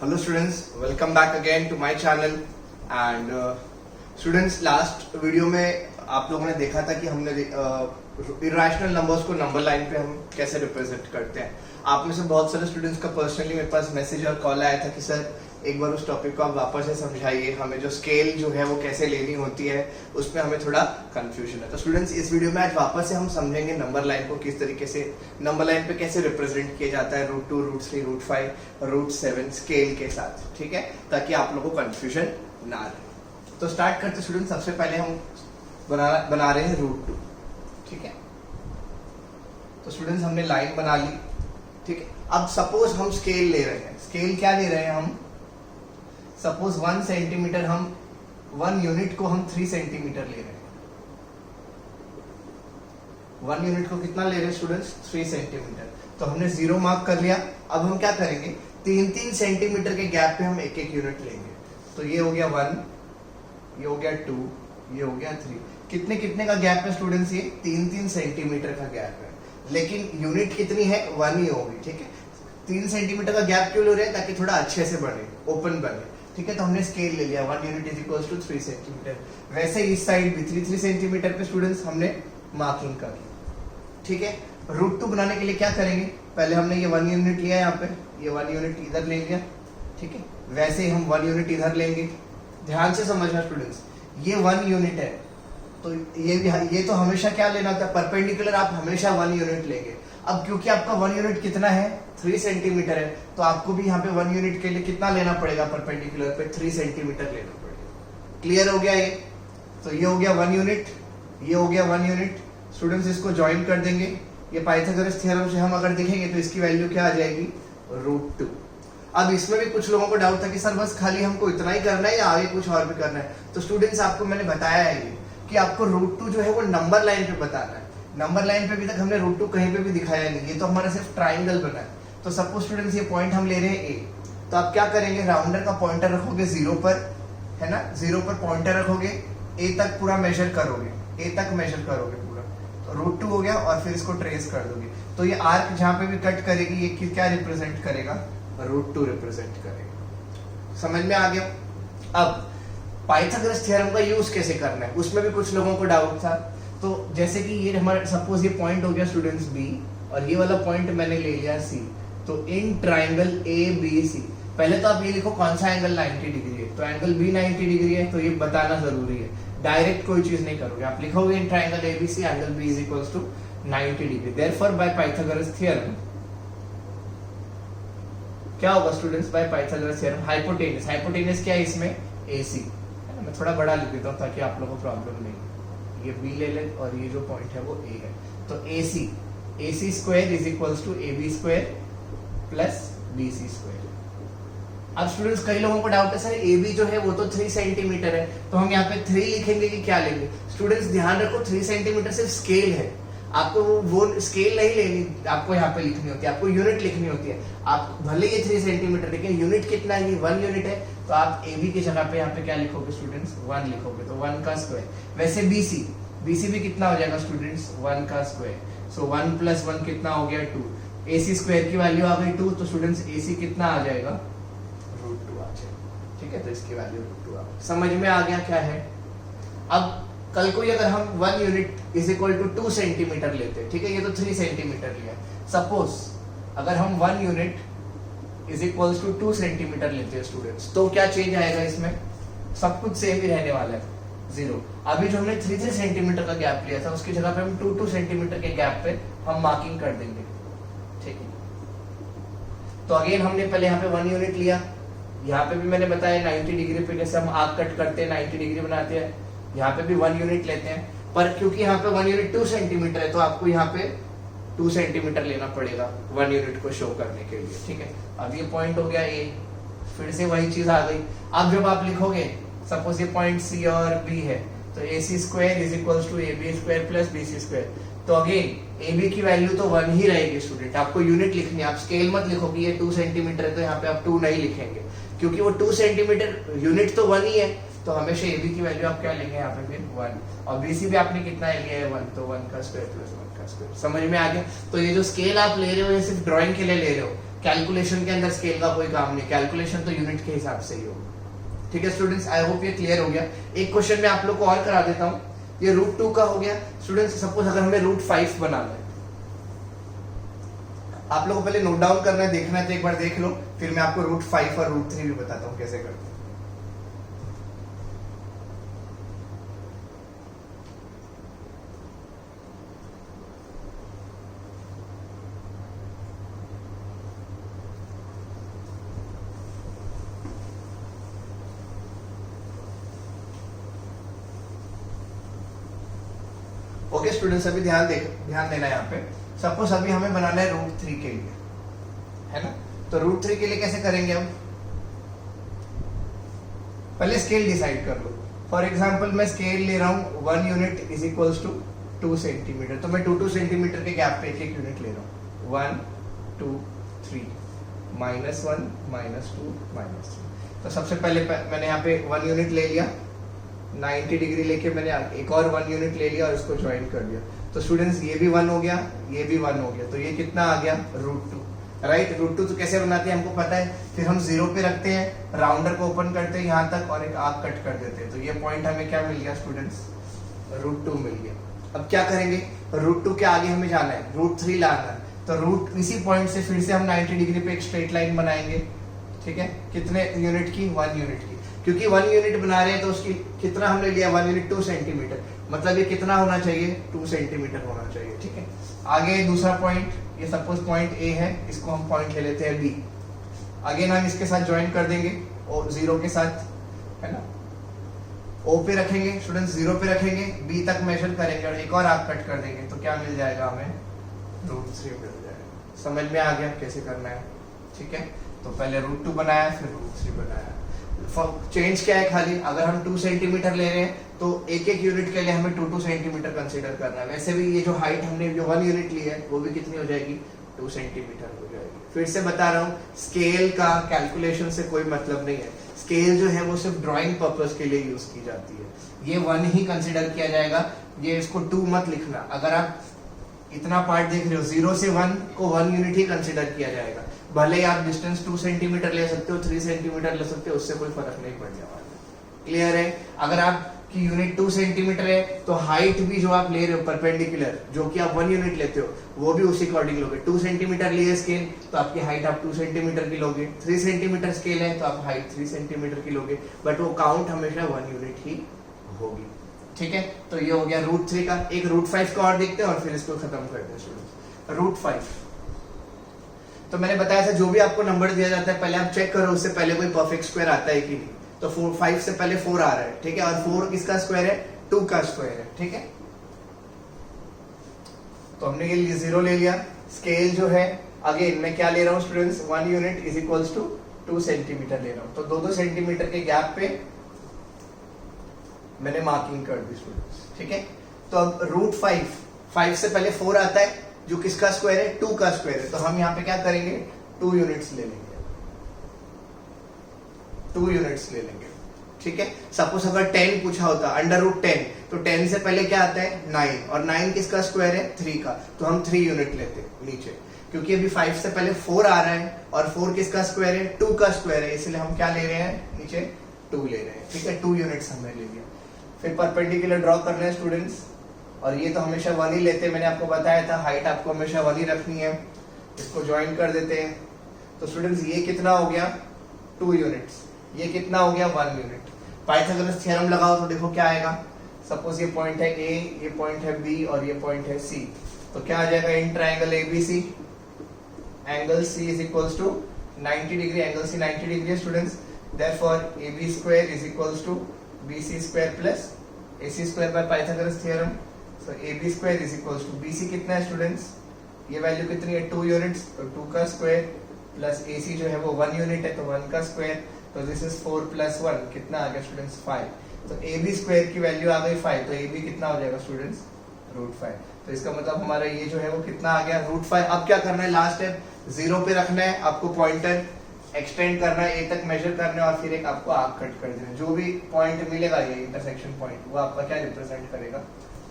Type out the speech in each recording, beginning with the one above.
Hello students, welcome back again to my channel and students last video में आप लोगों ने देखा था कि हमने इरेशनल नंबर्स को नंबर लाइन पे हम कैसे रिप्रेजेंट करते हैं। आप में से बहुत सारे स्टूडेंट्स का पर्सनली मेरे पास मैसेज और कॉल आया था कि सर एक बार उस टॉपिक को आप वापस से समझाइए, हमें जो स्केल जो है वो कैसे लेनी होती है उसमें हमें थोड़ा कंफ्यूजन है। तो स्टूडेंट्स इस वीडियो में आज वापस से हम समझेंगे नंबर लाइन को किस तरीके से नंबर लाइन पे कैसे रिप्रेजेंट किया जाता है √2, √3, √5, √7 स्केल के साथ, ठीक है, ताकि आप लोगों को कंफ्यूजन ना रहे। तो स्टार्ट करते स्टूडेंट, सबसे पहले हम बना रहे हैं √2, ठीक है। तो स्टूडेंट्स हमने लाइन बना ली, ठीक है। अब सपोज हम स्केल ले रहे हैं, स्केल क्या ले रहे हैं हम, सपोज 1 सेंटीमीटर, हम 1 यूनिट को हम 3 सेंटीमीटर ले रहे हैं। 1 यूनिट को कितना ले रहे हैं स्टूडेंट्स, 3 सेंटीमीटर। तो हमने 0 मार्क कर लिया। अब हम क्या करेंगे, 3-3 सेंटीमीटर के गैप पे हम एक एक यूनिट लेंगे। तो ये हो गया 1, ये हो गया 2, ये हो गया 3। कितने कितने का गैप है स्टूडेंट्स, ये 3-3 सेंटीमीटर का गैप है, लेकिन यूनिट कितनी है, 1 ही होगी, ठीक है। 3 सेंटीमीटर का गैप क्यों ले रहे हैं, ताकि थोड़ा अच्छे से बने, ओपन बने, ठीक है। तो हमने स्केल ले लिया, 1 unit is equal to 3 centimetre. वैसे इस साइड भी 3 सेंटीमीटर पे स्टूडेंट्स हमने मार्किंग कर ली, ठीक है। √2 बनाने के लिए क्या करेंगे, पहले हमने ये 1 यूनिट लिया यहाँ पे, ये 1 यूनिट इधर ले लिया, ठीक है। वैसे ही हम 1 यूनिट इधर लेंगे। ध्यान से समझना स्टूडेंट्स, ये 1 यूनिट है, तो ये तो हमेशा क्या लेना होता है, परपेंडिकुलर आप हमेशा 1 यूनिट लेंगे। अब क्योंकि आपका 1 यूनिट कितना है, 3 सेंटीमीटर है, तो आपको भी यहाँ पे 1 यूनिट के लिए कितना लेना पड़ेगा, परपेंडिकुलर पे 3 सेंटीमीटर लेना पड़ेगा। क्लियर हो गया ये। तो ये हो गया 1 यूनिट, ये हो गया 1 यूनिट। स्टूडेंट्स इसको ज्वाइन कर देंगे। ये पाइथागोरस थ्योरम से हम अगर देखेंगे तो इसकी वैल्यू क्या आ जाएगी, √2। अब इसमें भी कुछ लोगों को डाउट था कि सर बस खाली हमको इतना ही करना है या आगे कुछ और भी करना है। तो स्टूडेंट्स आपको मैंने बताया है ये कि आपको √2 जो है वो नंबर लाइन पे बताना है। नंबर लाइन पे अभी तक हमने √2 कहीं पे भी दिखाया नहीं, ये तो हमारा सिर्फ ट्राइंगल बना है। तो सपोज स्टूडेंट्स ये पॉइंट हम ले रहे हैं A, तो आप क्या करेंगे, राउंडर का पॉइंटर रखोगे 0 पर, है ना, 0 पर पॉइंटर रखोगे, A तक पूरा मेजर करोगे, A तक मेजर करोगे पूरा, तो √2 हो गया, और फिर इसको ट्रेस कर दोगे। तो ये आर्क जहां पे भी कट करेगी ये क्या रिप्रेजेंट करेगा, √2 रिप्रेजेंट करेगा। समझ में आ गया। अब पाइथागोरस थ्योरम का यूज कैसे करना है, उसमें भी कुछ लोगों को डाउट था। तो जैसे कि ये हमारा सपोज ये पॉइंट हो गया स्टूडेंट्स B, और ये वाला पॉइंट मैंने ले लिया C। तो इन ट्राइंगल ABC, पहले तो आप ये लिखो कौन सा एंगल 90 डिग्री है, तो एंगल B 90 डिग्री है, तो ये बताना जरूरी है। डायरेक्ट कोई चीज नहीं करोगे, आप लिखोगे in triangle ABC angle B is equal to 90 degree. Therefore by Pythagoras theorem क्या होगा students, by Pythagoras theorem hypotenuse, hypotenuse क्या है इसमें, AC है ना। मैं थोड़ा बड़ा लिख देता हूँ ताकि आप लोगों को प्रॉब्लम नहीं, ये B ले लें और ये जो पॉइंट है वो A है। तो AC square is equal to AB square plus BC square. अब स्टूडेंट्स कई लोगों को डाउट है सर AB जो है वो तो 3 सेंटीमीटर है, तो हम यहाँ पे 3 लिखेंगे कि क्या लेंगे। स्टूडेंट्स ध्यान रखो 3 सेंटीमीटर सिर्फ स्केल है, आपको वो स्केल नहीं लेनी, आपको यहाँ पे लिखनी होती है, आपको यूनिट लिखनी होती है। आप भले ये 3 सेंटीमीटर, लेकिन यूनिट कितना है, 1 यूनिट है, तो आप AB की जगह पे यहाँ पे क्या लिखोगे स्टूडेंट्स, 1 लिखोगे, तो 1 का स्क्वायर। वैसे BC भी कितना हो जाएगा स्टूडेंट्स, 1 का स्क्वायर। सो 1 + 1 कितना हो गया, 2। AC स्क्वायर की वैल्यू आ गई 2, तो स्टूडेंट्स AC कितना आ जाएगा, √2 आ जाएगा, ठीक है। तो इसकी वैल्यू √2 आ गई। समझ में आ गया क्या है। अब कल को अगर हम 1 unit is equal to 2 centimetre लेते, ठीक है, ये तो 3 सेंटीमीटर लिया। सपोज अगर हम 1 unit is equal to 2 centimetre लेते हैं स्टूडेंट्स, तो क्या चेंज आएगा इसमें, सब कुछ सेम ही रहने वाला है, 0। अभी जो हमने 3 सेंटीमीटर का गैप लिया था उसकी जगह पे हम 2 सेंटीमीटर के गैप पे हम मार्किंग कर देंगे, ठीक है। तो अगेन हमने पहले यहाँ पे 1 यूनिट लिया, यहाँ पे भी मैंने बताया 90 डिग्री पे जैसे हम आर्क कट करते हैं 90 डिग्री बनाते हैं, यहाँ पे भी 1 यूनिट लेते हैं। पर क्योंकि यहाँ पे 1 यूनिट 2 सेंटीमीटर है, तो आपको यहाँ पे 2 सेंटीमीटर लेना पड़ेगा 1 यूनिट को शो करने के लिए, ठीक है। अब ये पॉइंट हो गया A, फिर से वही चीज आ गई। अब जब आप लिखोगे सपोज ये पॉइंट C और B है, तो AC square is equal to AB square plus BC square. तो अगेन AB की वैल्यू तो 1 ही रहेगी स्टूडेंट, आपको यूनिट लिखनी है, आप स्केल मत लिखोगे ये 2 सेंटीमीटर है, तो यहाँ पे आप 2 नहीं लिखेंगे, क्योंकि वो 2 सेंटीमीटर यूनिट तो 1 ही है, तो हमेशा AB की वैल्यू आप क्या लेंगे, यहाँ पे फिर 1, और BC भी आपने कितना लिया है 1, तो 1 का स्क्वायर प्लस 1 का स्क्वायर। समझ में आ गया। तो ये जो स्केल आप ले रहे हो ये सिर्फ ड्राइंग के लिए ले रहे हो, कैलकुलेशन के अंदर स्केल का कोई काम नहीं, कैलकुलेशन तो यूनिट के हिसाब से ही होगा। ठीक है स्टूडेंट्स, आई होप ये क्लियर हो गया। एक क्वेश्चन मैं आप लोग को और करा देता हूँ, ये √2 का हो गया स्टूडेंट्स। सपोज अगर हमें √5 बनाना है, आप लोगों को पहले नोट डाउन करना है, देखना है तो एक बार देख लो, फिर मैं आपको √5 और √3 भी बताता हूँ कैसे करते हैं। ओके स्टूडेंट्स, अभी ध्यान देना है यहाँ पे। सपोज अभी हमें बनाना है √3 के लिए, है ना। तो √3 के लिए कैसे करेंगे हम, पहले स्केल डिसाइड कर लो। फॉर एग्जांपल मैं स्केल ले रहा हूँ 1 unit is equals to 2 centimetre, तो मैं 2 सेंटीमीटर के गैप पे एक एक यूनिट ले रहा हूँ। 1 2 3 -1 -2 -3। तो सबसे पहले मैंने यहाँ पे 1 यूनिट ले लिया, 90 डिग्री लेके मैंने एक और 1 यूनिट ले लिया और इसको ज्वाइन कर दिया। तो स्टूडेंट्स ये भी 1 हो गया, ये भी 1 हो गया, तो ये कितना आ गया √2, राइट। √2 तो कैसे बनाते हैं हमको पता है, फिर हम 0 पे रखते हैं, राउंडर को ओपन करते हैं यहाँ तक और एक आर्क कट कर देते हैं। तो ये पॉइंट हमें क्या मिल गया स्टूडेंट्स, √2 मिल गया। अब क्या करेंगे, √2 के आगे हमें जाना है, √3 लाना है, तो इसी पॉइंट से फिर से हम 90 डिग्री पे एक स्ट्रेट लाइन बनाएंगे। ठीक है, कितने यूनिट की, 1 यूनिट की, क्योंकि 1 यूनिट बना रहे हैं तो उसकी कितना हमने लिया, 1 यूनिट 2 सेंटीमीटर, मतलब ये कितना होना चाहिए, 2 सेंटीमीटर होना चाहिए। ठीक है, आगे दूसरा पॉइंट, ये सपोज पॉइंट ए है, इसको हम पॉइंट ले लेते हैं बी। अगेन हम इसके साथ ज्वाइन कर देंगे 0 के साथ, है ना। ओ पे रखेंगे स्टूडेंट्स, 0 पे रखेंगे, बी तक मेजर करेंगे और एक और आर्क कट कर देंगे, तो क्या मिल जाएगा हमें, √3 मिल जाएगा। समझ में आ गया कैसे करना है। ठीक है, तो पहले √2 बनाया, फिर √3 बनाया। चेंज क्या है खाली, अगर हम 2 सेंटीमीटर ले रहे हैं तो एक एक यूनिट के लिए हमें 2 सेंटीमीटर कंसीडर करना है। वैसे भी ये जो हाइट हमने जो 1 यूनिट ली है वो भी कितनी हो जाएगी, 2 सेंटीमीटर हो जाएगी। फिर से बता रहा हूँ, स्केल का कैलकुलेशन से कोई मतलब नहीं है, स्केल जो है वो सिर्फ ड्राइंग पर्पस के लिए यूज की जाती है। ये 1 ही कंसीडर किया जाएगा, ये इसको 2 मत लिखना। अगर आप इतना पार्ट देख रहे हो, 0 से 1 को 1 यूनिट ही कंसीडर किया जाएगा। भले ही आप डिस्टेंस 2 सेंटीमीटर ले सकते हो, 3 सेंटीमीटर ले सकते हो, उससे कोई फर्क नहीं पड़ने वाला। क्लियर है। अगर आपकी यूनिट 2 सेंटीमीटर है तो हाइट भी जो आप ले रहे हो परपेंडिकुलर, जो कि आप 1 यूनिट लेते हो, वो भी उसी अकॉर्डिंग लोगे। 2 सेंटीमीटर लिए स्केल तो आपकी हाइट आप 2 सेंटीमीटर की लोगे, 3 सेंटीमीटर स्केल है तो आप हाइट 3 सेंटीमीटर की लोगे, बट वो काउंट हमेशा 1 यूनिट ही होगी। ठीक है, तो ये हो गया √3 का। एक √5 का और देखते हैं और फिर इसको खत्म करते हैं स्टूडेंट्स। √5 तो मैंने बताया था, जो भी आपको नंबर दिया जाता है पहले आप चेक करो उससे पहले कोई परफेक्ट स्क्वायर आता है कि नहीं। तो 5 से पहले 4 आ रहा है, ठीक है, और 4 किसका स्क्वायर है, 2 का स्क्वायर है। ठीक है, तो हमने ये 0 ले लिया। स्केल जो है अगेन मैं क्या ले रहा हूँ students, 1 unit is equals to 2 centimetre ले रहा हूँ। तो 2-2 सेंटीमीटर के गैप पे मैंने मार्किंग कर दी स्टूडेंट्स। ठीक है, तो अब √5 से पहले 4 आता है जो किसका स्क्वायर है, 2 का स्क्वायर है। तो हम यहाँ पे क्या करेंगे, 2 यूनिट्स ले लेंगे, 2 यूनिट्स ले लेंगे। ठीक है, सपोज अगर 10 पूछा होता √10, तो 10 से पहले क्या आता है 9, और 9 किसका स्क्वायर है, 3 का, तो हम 3 यूनिट लेते नीचे। क्योंकि अभी 5 से पहले 4 आ रहा है और 4 किसका स्क्वायर है, 2 का स्क्वायर है, इसलिए हम क्या ले रहे हैं, नीचे 2 ले रहे हैं। ठीक है, 2 यूनिट्स हमने ले लिया। फिर परपेंडिकुलर ड्रॉ करना है स्टूडेंट्स, और ये तो हमेशा 1 ही लेते हैं, मैंने आपको बताया था हाइट आपको हमेशा 1 ही रखनी है। इसको ज्वाइन कर देते हैं। तो स्टूडेंट्स ये कितना हो गया, 2 यूनिट्स, ये कितना हो गया, 1 यूनिट। पाइथागोरस थ्योरम लगाओ तो देखो क्या आएगा। सपोज ये पॉइंट है ए, ये पॉइंट है बी और ये पॉइंट है सी, तो क्या आ जाएगा, in triangle ABC angle C is equals to 90 degree, angle C 90 degree है students. Therefore AB square is equals to BC square plus AC square by Pythagoras theorem. So AB square is equals to BC कितना है students, ये value कितनी है, 2 units, तो 2 का square plus AC जो है वो 1 यूनिट है तो 1 का स्क्वायर, तो दिस इज 4 प्लस 1 कितना आ गया स्टूडेंट्स, 5। तो AB स्क्वायर की वैल्यू आ गई 5, तो AB कितना हो जाएगा स्टूडेंट्स, √5। तो इसका मतलब हमारा ये जो है वो कितना आ गया, √5। अब क्या करना है, लास्ट स्टेप 0 पे रखना है, आपको पॉइंटर एक्सटेंड करना है, ए तक मेजर करना है और फिर एक आपको आर्क कट कर देना है। जो भी पॉइंट मिलेगा ये इंटरसेक्शन पॉइंट, वो आपका क्या रिप्रेजेंट करेगा,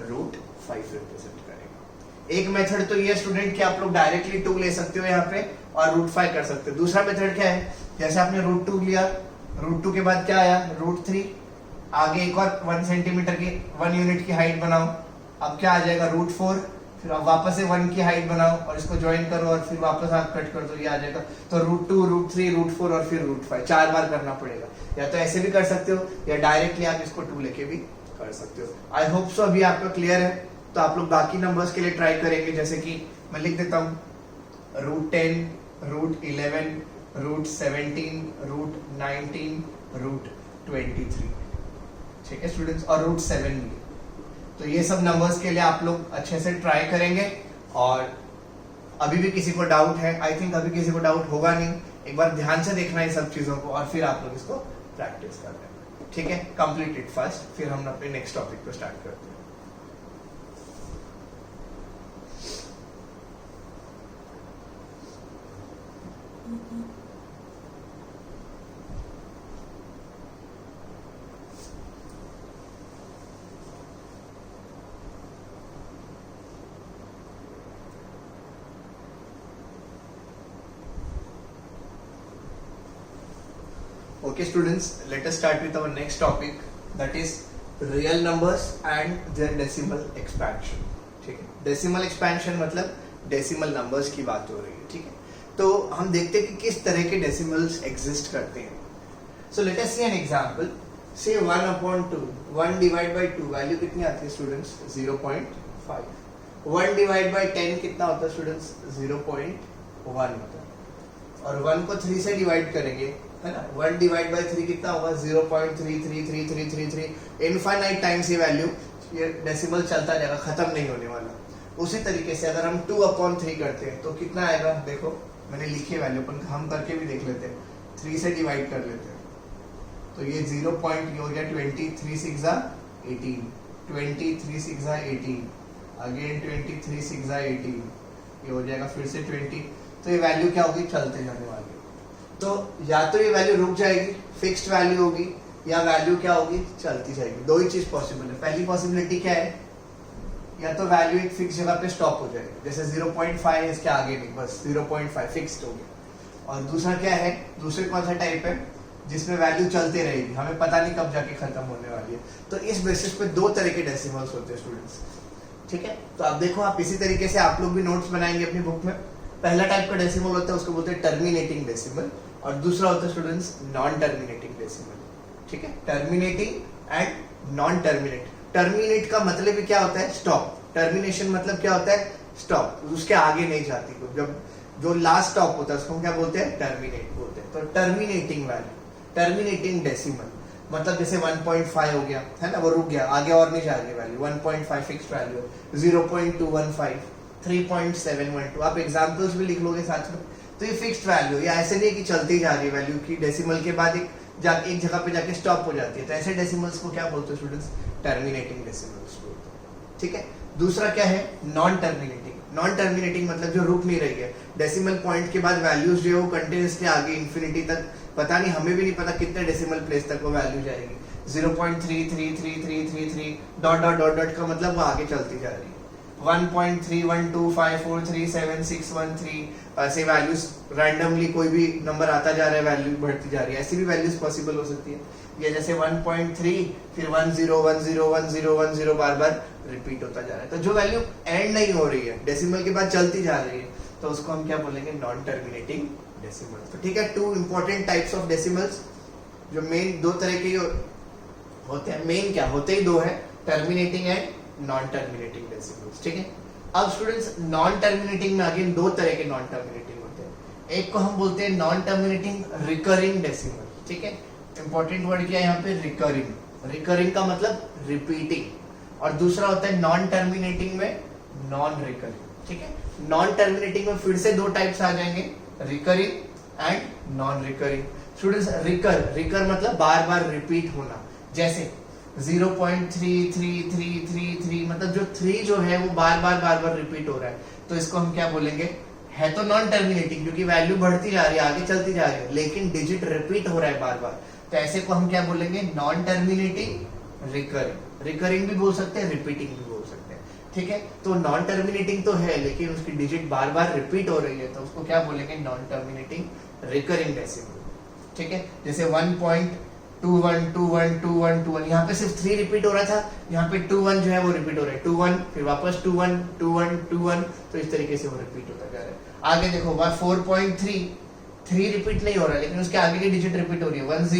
√5 रिप्रेजेंट करेगा। एक मेथड तो ये स्टूडेंट कि आप लोग डायरेक्टली 2 ले सकते हो यहाँ पे और √5 कर सकते हो। दूसरा मेथड क्या है, जैसे आपने √2 लिया, √2 के बाद क्या आया √3, आगे एक और 1 सेंटीमीटर की 1 यूनिट की हाइट बनाओ, अब क्या आ जाएगा √4, फिर आप वापस से 1 की हाइट बनाओ और इसको ज्वाइन करो और फिर वापस आप कट कर दो, ये आ जाएगा। तो √2 √3 √4 और फिर √5 4 बार करना पड़ेगा। या तो ऐसे भी कर सकते हो या डायरेक्टली आप इसको 2 लेके भी कर सकते हो। आई होप सो अभी आपको क्लियर है। तो आप लोग बाकी नंबर्स के लिए ट्राई करेंगे, जैसे कि मैं लिख देता हूँ √10 √11 √17 √19 √23, ठीक है स्टूडेंट्स, और √7 भी। तो ये सब नंबर्स के लिए आप लोग अच्छे से ट्राई करेंगे। और अभी भी किसी को डाउट है, आई थिंक अभी किसी को डाउट होगा नहीं, एक बार ध्यान से देखना है सब चीजों को और फिर आप लोग इसको प्रैक्टिस कर रहे हैं, ठीक है। कंप्लीट इट फर्स्ट, फिर हम अपने नेक्स्ट टॉपिक को स्टार्ट करते हैं। Okay students, let us start with our next topic, that is real numbers and their decimal expansion, ठीक है। डेसिमल एक्सपेंशन मतलब डेसिमल नंबर्स की बात हो रही है, ठीक है। तो हम देखते हैं कि किस तरह के डेसिमल्स एग्जिस्ट करते हैं। So let us see an example, say 1/2, 1 divide by 2 value कितनी आती है स्टूडेंट्स 0.5, 1 डिवाइड बाय 10 कितना होता है स्टूडेंट्स 0.1 होता है, और 1 को 3 से डिवाइड करेंगे, है ना, 1 डिवाइड बाय 3 कितना होगा 0.333333, इनफाइनाइट टाइम्स ये वैल्यू, ये डेसिमल चलता जाएगा, खत्म नहीं होने वाला। उसी तरीके से अगर हम 2/3 करते हैं तो कितना आएगा, देखो मैंने लिखी है वैल्यू, पर हम करके भी देख लेते हैं, 3 से डिवाइड कर लेते हैं तो ये 0. ये हो गया 20, 3 6 18, 20 3 6 18, अगेन 20 3 6 18, ये हो जाएगा फिर से 20। तो ये वैल्यू क्या होगी, चलते जाने वाली। तो या तो ये वैल्यू रुक जाएगी, फिक्स्ड वैल्यू होगी, या वैल्यू क्या होगी, चलती जाएगी। दो ही चीज पॉसिबल है। पहली पॉसिबिलिटी क्या है, या तो वैल्यू एक फिक्स जगह पे स्टॉप हो जाएगी, जैसे 0.5 है, इसके आगे नहीं, बस 0.5 फिक्स्ड हो गया। और दूसरा क्या है, दूसरे कौन सा टाइप है, जिसमें वैल्यू चलते रहेगी, हमें पता नहीं कब जाके खत्म होने वाली है। तो इस बेसिस पे 2 तरह के डेसिमल्स होते हैं स्टूडेंट्स, ठीक है। तो आप देखो, आप इसी तरीके से आप लोग भी नोट्स बनाएंगे अपनी बुक में। पहला टाइप का डेसिमल होता है, उसको बोलते हैं टर्मिनेटिंग डेसिमल, और दूसरा होता है स्टूडेंट्स नॉन टर्मिनेटिंग डेसिमल, ठीक है। Terminating and non terminate. Terminate का मतलब ही क्या होता है, स्टॉप। टर्मिनेशन मतलब क्या होता है, स्टॉप, उसके आगे नहीं जाती कोई, जब जो लास्ट स्टॉप होता है उसको हम क्या बोलते हैं, टर्मिनेट बोलते हैं। तो टर्मिनेटिंग वैल्यू, टर्मिनेटिंग डेसिमल मतलब जैसे 1.5 हो गया, है ना, वो रुक गया, आगे और नहीं जा रही वैल्यू, 1.5 फिक्स्ड वैल्यू, 0.215, 3.712, आप एग्जांपल्स भी लिख लोगे साथ में। तो ये फिक्स्ड वैल्यू, या ऐसे नहीं कि चलती जा रही है वैल्यू की, डेसिमल के बाद एक जगह पे जाके स्टॉप हो जाती है। तो ऐसे डेसिमल्स को क्या बोलते हैं स्टूडेंट्स, टर्मिनेटिंग डेसिमल्स बोलते हैं, ठीक है। दूसरा क्या है, नॉन टर्मिनेटिंग। नॉन टर्मिनेटिंग मतलब जो रुक नहीं रही है, डेसिमल पॉइंट के बाद वैल्यूज जो है वो कंटिन्यूअसली आगे इन्फिनिटी तक, पता नहीं, हमें भी नहीं पता कितने डेसिमल प्लेस तक वो वैल्यू जाएगी, 0.33333 डॉट डॉट डॉट डॉट का मतलब वो आगे चलती जा रही है, 1.31254376113, ऐसे वैल्यूज रैंडमली कोई भी नंबर आता जा रहा है, वैल्यू बढ़ती जा रही है। ऐसी भी वैल्यूज पॉसिबल हो सकती है, या जैसे 1.3 फिर 10101010 बार बार रिपीट होता जा रहा है। तो जो वैल्यू एंड नहीं हो रही है, डेसिमल के बाद चलती जा रही है, तो उसको हम क्या बोलेंगे, नॉन टर्मिनेटिंग डेसिमल। तो ठीक है, 2 इंपॉर्टेंट टाइप्स ऑफ डेसिमल्स, जो मेन 2 तरह के होते हैं, मेन क्या होते ही 2 है, terminating and non terminating decimals, ठीक है। अब स्टूडेंट्स नॉन टर्मिनेटिंग में अगेन 2 तरह के नॉन टर्मिनेटिंग होते हैं। एक को हम बोलते हैं नॉन टर्मिनेटिंग रिकरिंग डेसिमल, ठीक है। इंपॉर्टेंट वर्ड क्या है यहाँ पे, रिकरिंग। रिकरिंग का मतलब रिपीटिंग, और दूसरा होता है नॉन टर्मिनेटिंग में नॉन रिकरिंग, ठीक है। नॉन टर्मिनेटिंग में फिर से 2 टाइप्स आ जाएंगे, recurring and non recurring. Students recur मतलब बार बार रिपीट होना, जैसे 0.33333 मतलब जो 3 जो है वो बार बार रिपीट हो रहा है, तो इसको हम क्या बोलेंगे, है तो नॉन टर्मिनेटिंग क्योंकि वैल्यू बढ़ती जा रही है, आगे चलती जा रही है, लेकिन डिजिट रिपीट हो रहा है बार बार, तो ऐसे को हम क्या बोलेंगे, नॉन टर्मिनेटिंग रिकरिंग। रिकरिंग भी बोल सकते हैं, रिपीटिंग भी बोल सकते हैं। ठीक है, तो नॉन टर्मिनेटिंग तो है लेकिन उसकी डिजिट बार बार रिपीट हो रही है, तो उसको क्या बोलेंगे, नॉन टर्मिनेटिंग रिकरिंग डेसिमल। ठीक है, जैसे 1.21212121, यहाँ पे सिर्फ 3 रिपीट हो रहा था, यहाँ पे 21 जो है वो रिपीट हो रहा है, 21 फिर वापस 21 21 21, तो इस तरीके से वो रिपीट होता जा रहा है। आगे देखो 4.3, 3 रिपीट नहीं हो रहा है लेकिन उसके आगे की डिजिट रिपीट हो रही है, 10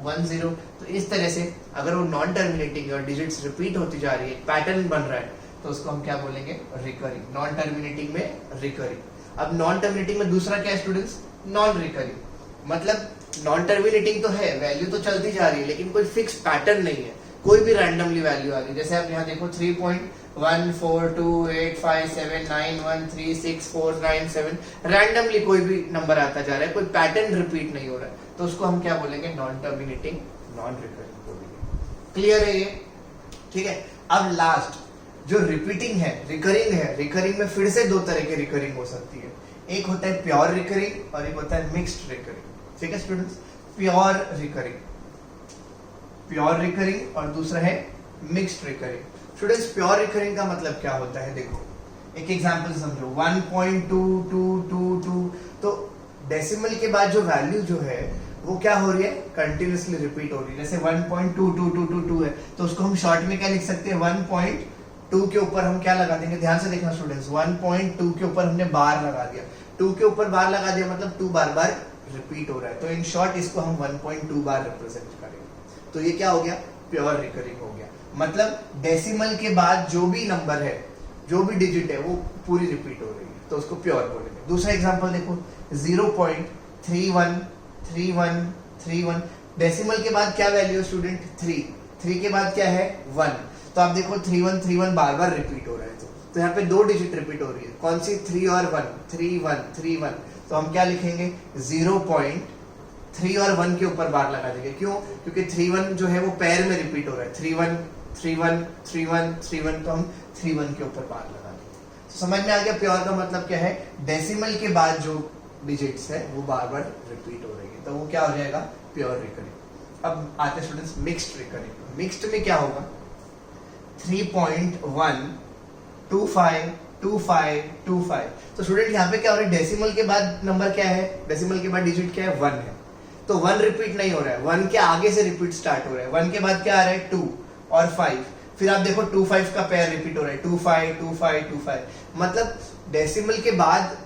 10 10, तो इस तरह से अगर वो नॉन टर्मिनेटिंग और डिजिट्स रिपीट होती जा रही है, पैटर्न बन रहा है, तो उसको हम क्या बोलेंगे, रिकरिंग। नॉन टर्मिनेटिंग में रिकरिंग। अब नॉन टर्मिनेटिंग में दूसरा क्या है स्टूडेंट्स, नॉन रिकरिंग। मतलब नॉन टर्मिनेटिंग तो है, वैल्यू तो चलती जा रही है लेकिन कोई फिक्स पैटर्न नहीं है, कोई भी रैंडमली वैल्यू आ रही है। जैसे आप यहाँ देखो 3.1428579136497, रैंडमली कोई भी नंबर आता जा रहा है, कोई पैटर्न रिपीट नहीं हो रहा है, तो उसको हम क्या बोलेंगे, नॉन टर्मिनेटिंग नॉन रिकरिंग बोलेंगे। क्लियर है ये? ठीक है, अब लास्ट जो रिपीटिंग है, रिकरिंग है, रिकरिंग में फिर से 2 तरह की रिकरिंग हो सकती है, एक होता है प्योर रिकरिंग और एक होता है मिक्स्ड रिकरिंग। ठीक है students, pure recurring, pure recurring और दूसरा है mixed recurring. Students pure recurring का मतलब क्या होता है, देखो एक एग्जांपल समझो, 1.2222, तो डेसिमल के बाद जो वैल्यू जो है वो क्या हो रही है, कंटिन्यूअसली रिपीट हो रही है। जैसे 1.22222 है तो उसको हम शॉर्ट में क्या लिख सकते हैं, 1.2 के ऊपर हम क्या लगा देंगे, ध्यान से देखना स्टूडेंट्स, 1.2 के ऊपर हमने बार लगा दिया, 2 के ऊपर बार लगा दिया मतलब 2 बार बार रिपीट हो रहा है, तो इन शॉर्ट इसको हम 1.2 बार रिप्रेजेंट करेंगे। तो ये क्या हो गया, प्योर रिकरिंग हो गया। मतलब डेसिमल के बाद जो भी नंबर है, जो भी डिजिट है वो पूरी रिपीट हो रही है, तो उसको प्योर बोलेंगे। दूसरा एग्जांपल देखो 0.313131, डेसिमल के बाद क्या वैल्यू है स्टूडेंट, 3 के बाद क्या है 1, तो आप देखो 3131 बार बार रिपीट हो रहा है, तो यहाँ पे 2 डिजिट रिपीट हो रही है, कौन सी, 3 और 1, 3131, तो हम क्या लिखेंगे, 0.3 और 1 के ऊपर बार लगा देंगे। क्यों, क्योंकि 31 जो है वो पैर में रिपीट हो रहा है, 31 31 31 31, तो हम 31 के ऊपर बार लगा देंगे। तो समझ में आ गया प्योर का मतलब क्या है, डेसिमल के बाद जो डिजिट्स है वो बार बार रिपीट हो रही है, तो वो क्या हो जाएगा, प्योर रिकरिंग। अब आते हैं स्टूडेंट्स मिक्स्ड रिकरिंग। मिक्स्ड में क्या होगा, 3.1252525, तो स्टूडेंट यहाँ पे क्या हो रहा है, डेसिमल के बाद नंबर क्या है, डेसिमल के बाद डिजिट क्या है, 1 है, तो 1 रिपीट नहीं हो रहा है, 1 के आगे से रिपीट स्टार्ट हो रहा है, 1 के बाद क्या आ रहा है, 2 और 5, फिर आप देखो 25 का पेयर रिपीट हो रहा है, 252525, मतलब डेसिमल के बाद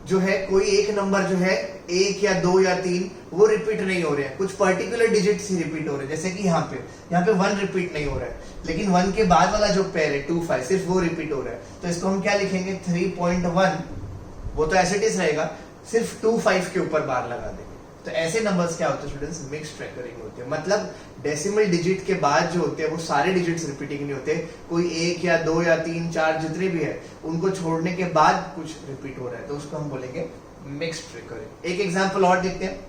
जो है कोई एक नंबर जो है 1 या 2 या 3 वो रिपीट नहीं हो रहे हैं, कुछ पर्टिकुलर डिजिट्स ही रिपीट हो रहे हैं। जैसे कि यहाँ पे 1 रिपीट नहीं हो रहा है, लेकिन 1 के बाद वाला जो पेयर है 25 सिर्फ वो रिपीट हो रहा है, तो इसको हम क्या लिखेंगे, 3.1, वो तो ऐसे टिस रहेगा, सिर्फ 25 के ऊपर बार लगा देंगे। तो ऐसे नंबर्स क्या होते हैं स्टूडेंट्स, मिक्स्ड रिकरिंग होते हैं। मतलब डेसिमल डिजिट के बाद जो होते हैं वो सारे डिजिट्स रिपीटिंग नहीं होते, कोई 1 या 2 या 3 4 जितने भी है उनको छोड़ने के बाद कुछ रिपीट हो रहा है, तो उसको हम बोलेंगे मिक्स्ड रिकरिंग। एक एग्जांपल और देखते हैं,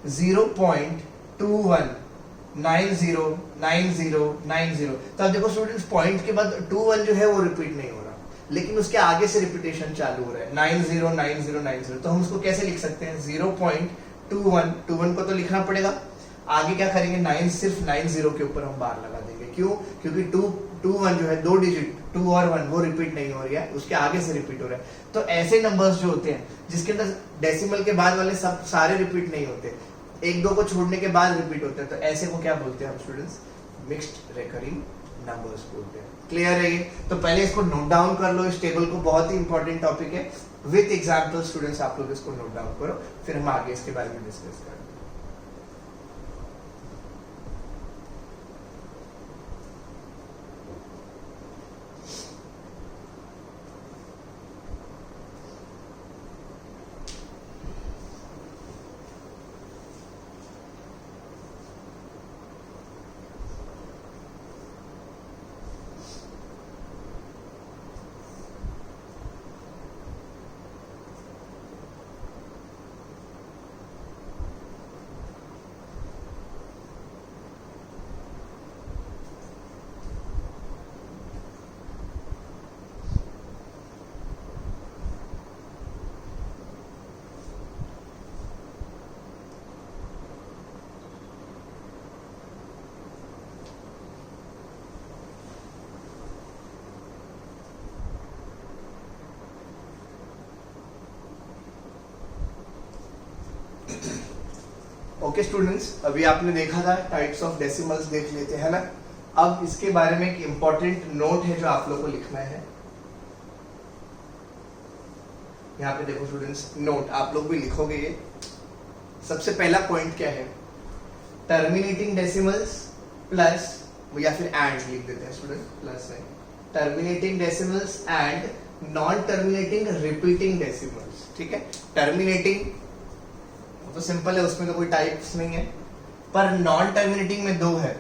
0.21909090, तो आप देखो स्टूडेंट्स पॉइंट के बाद 21 जो है वो रिपीट नहीं हो रहा, लेकिन उसके आगे से रिपीटेशन चालू हो रहा है, 909090, तो हम उसको कैसे लिख सकते हैं, 0.21 को तो लिखना पड़ेगा, आगे क्या करेंगे, 9 सिर्फ 90 के ऊपर हम बार लगा देंगे। क्यों, क्योंकि 21 जो है 2 डिजिट 2 और 1 वो रिपीट नहीं हो रही है, उसके आगे से रिपीट हो रहा है। तो ऐसे नंबर्स जो होते हैं जिसके अंदर डेसिमल के बाद वाले सब सारे रिपीट नहीं होते, 1-2 को छोड़ने के बाद रिपीट होते हैं, तो ऐसे को क्या बोलते हैं हम स्टूडेंट्स, मिक्स्ड रिकरिंग नंबर्स बोलते हैं। क्लियर है ये? तो पहले इसको नोट डाउन कर लो, इस टेबल को, बहुत ही इंपॉर्टेंट टॉपिक है, विद एग्जांपल स्टूडेंट्स आप लोग इसको नोट डाउन करो, फिर हम आगे इसके बारे में डिस्कस करेंगे। ओके स्टूडेंट्स, अभी आपने देखा था टाइप्स ऑफ डेसिमल्स देख लेते हैं ना। अब इसके बारे में एक इंपॉर्टेंट नोट है जो आप लोग को लिखना है। यहाँ पे देखो स्टूडेंट्स, नोट आप लोग भी लिखोगे ये। सबसे पहला पॉइंट क्या है, टर्मिनेटिंग डेसिमल्स प्लस, या फिर एंड लिख देते हैं स्टूडेंट, प्लस है terminating decimals and non terminating repeating decimals. ठीक है, टर्मिनेटिंग तो सिंपल है, उसमें तो कोई टाइप्स नहीं है, पर नॉन टर्मिनेटिंग में दो है,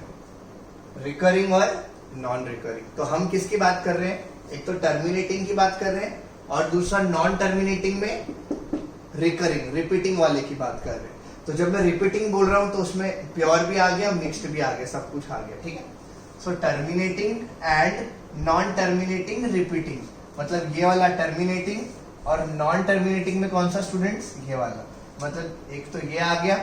रिकरिंग और नॉन रिकरिंग। तो हम किसकी बात कर रहे हैं, एक तो टर्मिनेटिंग की बात कर रहे हैं और दूसरा नॉन टर्मिनेटिंग में रिकरिंग रिपीटिंग वाले की बात कर रहे हैं। तो जब मैं रिपीटिंग बोल रहा हूं तो उसमें प्योर भी आ गया, मिक्स्ड भी आ गया, सब कुछ आ गया। ठीक है, so terminating and non terminating repeating, मतलब ये वाला टर्मिनेटिंग और नॉन टर्मिनेटिंग में कौन सा स्टूडेंट्स, ये वाला, मतलब एक तो ये आ गया,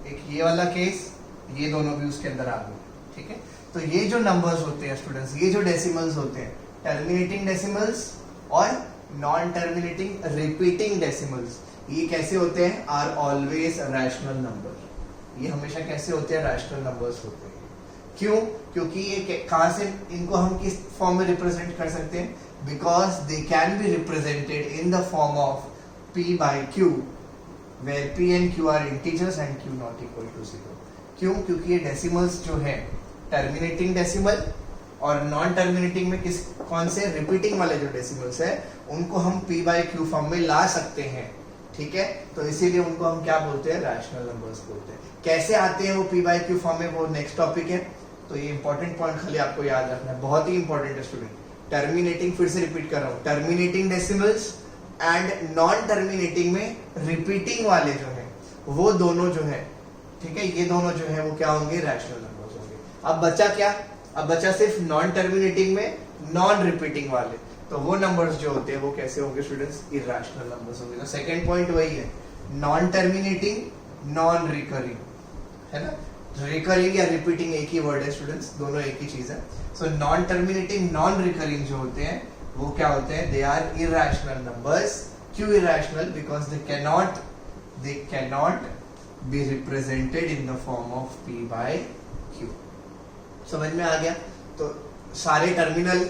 एक ये वाला केस, ये दोनों भी उसके अंदर आ गए। ठीक है, तो ये जो नंबर्स होते हैं स्टूडेंट्स, ये जो डेसिमल्स होते हैं, टर्मिनेटिंग डेसिमल्स और नॉन टर्मिनेटिंग रिपीटिंग डेसिमल्स, ये कैसे होते हैं, आर ऑलवेज रैशनल नंबर। ये हमेशा कैसे होते हैं, रैशनल नंबर्स होते हैं। क्यों, क्योंकि ये कहां से, इनको हम किस फॉर्म में रिप्रेजेंट कर सकते हैं, because they can be represented in the form of p by q, where p and q are integers and q not equal to 0। क्यों, क्योंकि ये डेसिमल्स जो है, टर्मिनेटिंग डेसिमल और नॉन टर्मिनेटिंग में किस, कौन से, रिपीटिंग वाले जो डेसिमल्स है, उनको हम p बाई q फॉर्म में ला सकते हैं। ठीक है, तो इसीलिए उनको हम क्या बोलते हैं, रैशनल नंबर्स बोलते हैं। कैसे आते हैं वो p बाई q फॉर्म में, वो नेक्स्ट टॉपिक है। तो ये इंपॉर्टेंट पॉइंट खाली आपको याद रखना है, बहुत ही इंपॉर्टेंट है स्टूडेंट। टर्मिनेटिंग, फिर से रिपीट कर रहा हूँ, terminating decimals and non terminating में रिपीटिंग वाले जो है, वो दोनों जो है, ठीक है, ये दोनों जो है वो क्या होंगे, रैशनल नंबर्स होंगे। अब बचा क्या, अब बचा सिर्फ नॉन टर्मिनेटिंग में नॉन रिपीटिंग वाले, तो वो नंबर्स जो होते हैं वो कैसे होंगे स्टूडेंट्स, इरैशनल नंबर्स होंगे। तो सेकंड पॉइंट वही है, नॉन टर्मिनेटिंग नॉन रिकरिंग, है ना, रिकरिंग या रिपीटिंग एक ही वर्ड है स्टूडेंट्स, दोनों एक ही चीज है। So non terminating non recurring जो होते हैं वो क्या होते हैं, दे आर इरैशनल नंबर्स। क्यों irrational, because they cannot be represented in the form of p by q। समझ में आ गया। तो सारे टर्मिनल,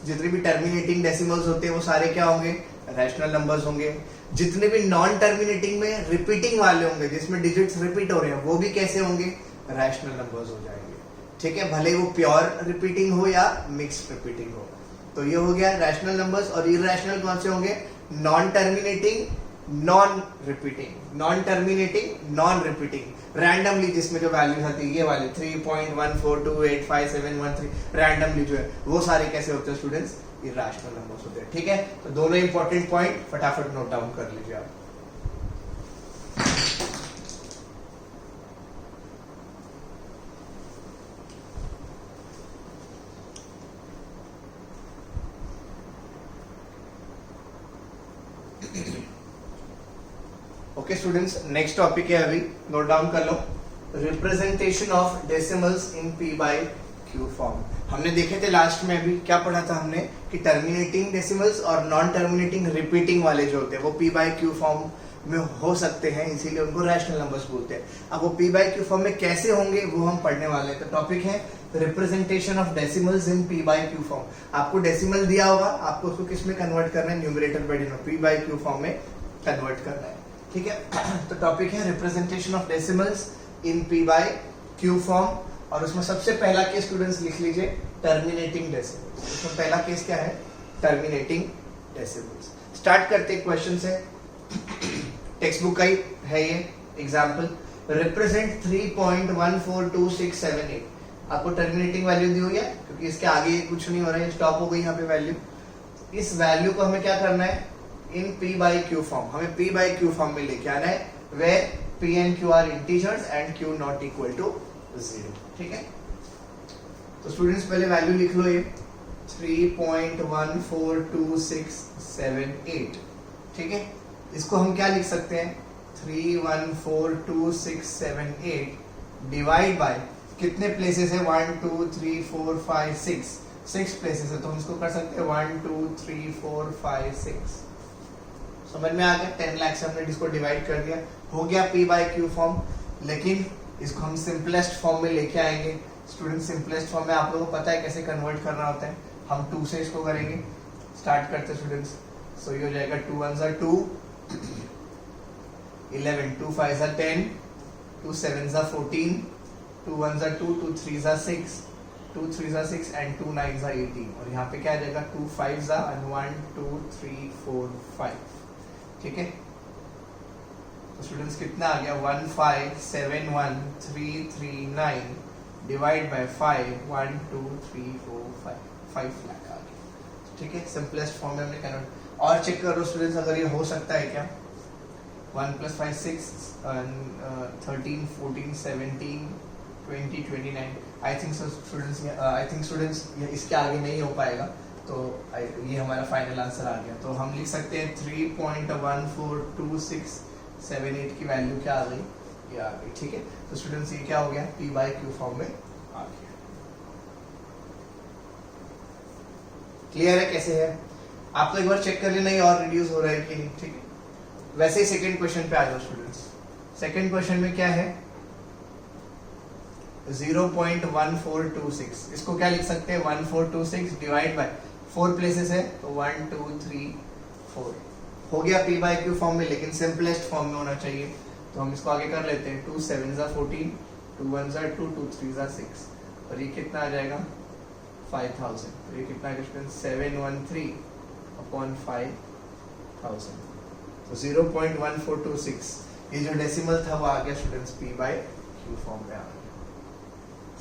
जितने भी टर्मिनेटिंग डेसिमल्स होते हैं वो सारे क्या होंगे, रैशनल नंबर्स होंगे। जितने भी नॉन टर्मिनेटिंग में रिपीटिंग वाले होंगे, जिसमें डिजिट्स रिपीट हो रहे हैं, वो भी कैसे होंगे, रैशनल नंबर्स हो जाएंगे। ठीक है, भले वो प्योर रिपीटिंग हो या मिक्स्ड रिपीटिंग हो। तो ये हो गया रैशनल नंबर्स। और इरैशनल कौन से होंगे, non terminating non repeating, non terminating non repeating, randomly जिसमें जो वैल्यूज आती है, ये वाले 3.14285713 रैंडमली जो है, वो सारे कैसे होते हैं स्टूडेंट्स, इरैशनल नंबर्स होते हैं। ठीक है, तो दोनों इंपॉर्टेंट पॉइंट फटाफट नोट डाउन कर लीजिए आप। ओके स्टूडेंट्स, नेक्स्ट टॉपिक है, अभी नोट डाउन कर लो, representation of decimals in p by q form. हमने देखे थे लास्ट में, अभी क्या पढ़ा था हमने, कि टर्मिनेटिंग डेसिमल्स और नॉन टर्मिनेटिंग रिपीटिंग वाले जो होते हैं वो p बाई q फॉर्म में हो सकते हैं, इसीलिए उनको रैशनल नंबर्स बोलते हैं। अब वो p बाई q फॉर्म में कैसे होंगे वो हम पढ़ने वाले हैं। तो टॉपिक है representation of decimals in p by q form. आपको डेसिमल दिया होगा, आपको उसको किस में कन्वर्ट करना है, numerator by denominator, p by q form में कन्वर्ट करना है। ठीक है, तो टॉपिक है representation of decimals in p by q form. और उसमें सबसे पहला केस स्टूडेंट्स लिख लीजिए, टर्मिनेटिंग डेसिमल्स। उसमें पहला केस क्या है, टर्मिनेटिंग डेसिमल्स। स्टार्ट करते हैं क्वेश्चन से, टेक्स्ट बुक का ही है ये एग्जांपल। रिप्रेजेंट 3.142678। आपको टर्मिनेटिंग वैल्यू दी हुई है, क्योंकि इसके आगे कुछ नहीं हो रहा है, स्टॉप हो गई यहाँ पे वैल्यू। इस वैल्यू को हमें क्या करना है, इन p बाई q फॉर्म, हमें p बाई q फॉर्म में लेके आना है, where p and q are integers and q not equal to 0। ठीक है, तो स्टूडेंट्स पहले वैल्यू लिख लो, ये 3.142678। ठीक है, इसको हम क्या लिख सकते हैं, 3142678 डिवाइड बाय कितने प्लेसेस है, 1 2 3 4 5 6 प्लेसेस है, तो हम इसको कर सकते हैं 1 2 3 4 5 6। समझ में आ गया, 10 लाख से हमने इसको डिवाइड कर दिया, हो गया p बाई q फॉर्म। लेकिन इसको हम सिंपलेस्ट फॉर्म में लेके आएंगे। स्टूडेंट सिंपलेस्ट फॉर्म में आप लोगों को पता है कैसे कन्वर्ट करना होता है। हम 2 से इसको करेंगे, स्टार्ट करते स्टूडेंट्स। सो ये हो जाएगा 2 1 ज़ा 2, 11, 2 5 ज़ा 10, 2 7 ज़ा 14, 2 1 ज़ा 2, 2 3 ज़ा 6, 2 3 ज़ा 6 एंड 2 9 ज़ा 18। और यहाँ पे क्या आ जाएगा 2 5 ज़ा 1 2 3 4 5। ठीक है, तो स्टूडेंट्स कितना आ गया 1 5 7 1 3 3 9 डिवाइड बाय 5 1 2 3 4 5 लाख आ गया। ठीक है, सिंपलेस्ट फॉर्म में हमने कन्वर्ट। और चेक करो स्टूडेंट्स अगर ये हो सकता है क्या। 1 + 5 6 13 14 17 20 29। आई थिंक स्टूडेंट्स इसके आगे नहीं हो पाएगा, तो ये हमारा फाइनल आंसर आ गया। तो हम लिख सकते हैं 3.142678 की वैल्यू क्या आ गई, ये आ गई। ठीक है, तो स्टूडेंट्स ये क्या हो गया P/Q फॉर्म में आ गया। क्लियर है कैसे है? आप तो एक बार चेक कर लेना ये और रिड्यूस हो रहा है कि नहीं। ठीक है, वैसे ही सेकंड क्वेश्चन पे आ जाओ स्टूडेंट्स। सेकंड क्वेश्चन में क्या है 0.1426। इसको क्या लिख सकते हैं 1426 डिवाइड बाय 4 प्लेसेस है तो 1 2 3 4 हो गया P/Q फॉर्म में, लेकिन सिंपलेस्ट फॉर्म में होना चाहिए। तो हम इसको आगे कर लेते हैं। 2 7 ज़ा 14, 2 1 ज़ा 2, 2 3 ज़ा 6 और ये कितना आ जाएगा 5000। तो ये कितना है 713/5000। तो 0.1426 ये जो डेसिमल था वो आ गया स्टूडेंट्स P/Q फॉर्म में आ गया।